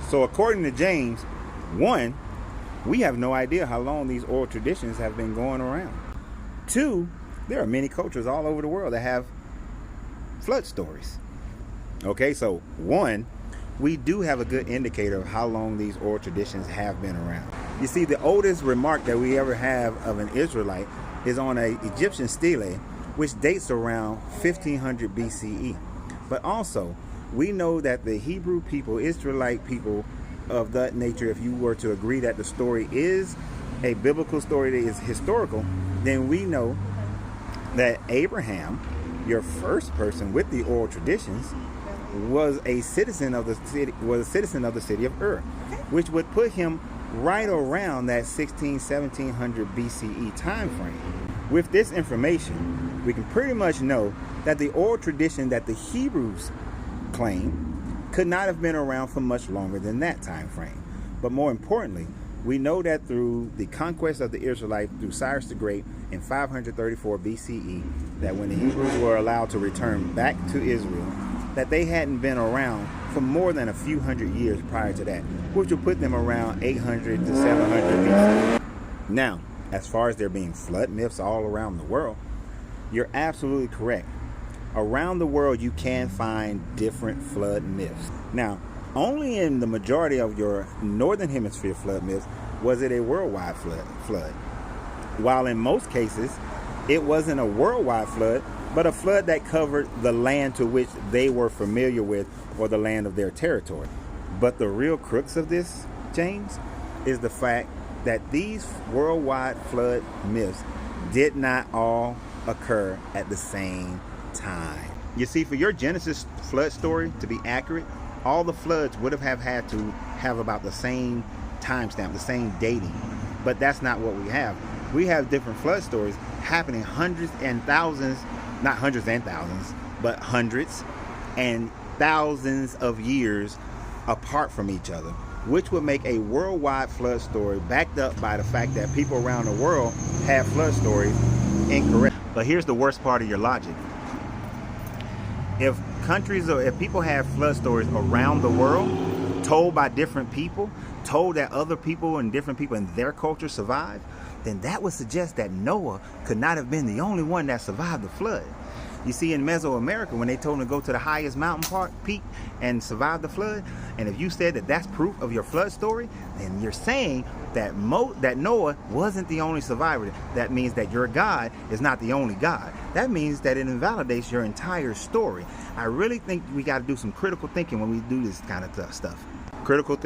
So according to James 1, we have no idea how long these oral traditions have been going around. 2, there are many cultures all over the world that have flood stories. Okay, so 1, we do have a good indicator of how long these oral traditions have been around. You see, the oldest remark that we ever have of an Israelite is on an Egyptian stele, which dates around 1500 BCE. But also, we know that the Hebrew people, Israelite people of that nature, if you were to agree that the story is a biblical story that is historical, then we know that Abraham, your first person with the oral traditions, was a citizen of the city of Ur, which would put him right around that 1700 BCE time frame. With this information, we can pretty much know that the oral tradition that the Hebrews claim could not have been around for much longer than that time frame. But more importantly, we know that through the conquest of the Israelites through Cyrus the Great in 534 BCE, that when the Hebrews were allowed to return back to Israel, that they hadn't been around for more than a few hundred years prior to that, which would put them around 800 to 700 BC. Now, as far as there being flood myths all around the world, you're absolutely correct. Around the world, you can find different flood myths. Now, only in the majority of your northern hemisphere flood myths was it a worldwide flood. While in most cases, it wasn't a worldwide flood, but a flood that covered the land to which they were familiar with or the land of their territory. But the real crux of this, James, is the fact that these worldwide flood myths did not all occur at the same time. You see, for your Genesis flood story to be accurate, all the floods would have had to have about the same timestamp, the same dating. But that's not what we have. We have different flood stories happening hundreds and thousands, not hundreds and thousands, but hundreds and thousands of years apart from each other, which would make a worldwide flood story backed up by the fact that people around the world have flood stories incorrect. But here's the worst part of your logic. If countries or if people have flood stories around the world told by different people, told that other people and different people in their culture survived, then that would suggest that Noah could not have been the only one that survived the flood. You see, in Mesoamerica, when they told him to go to the highest mountain peak and survive the flood, and if you said that that's proof of your flood story, then you're saying that that Noah wasn't the only survivor. That means that your God is not the only God. That means that it invalidates your entire story. I really think we got to do some critical thinking when we do this kind of stuff. Critical thinking.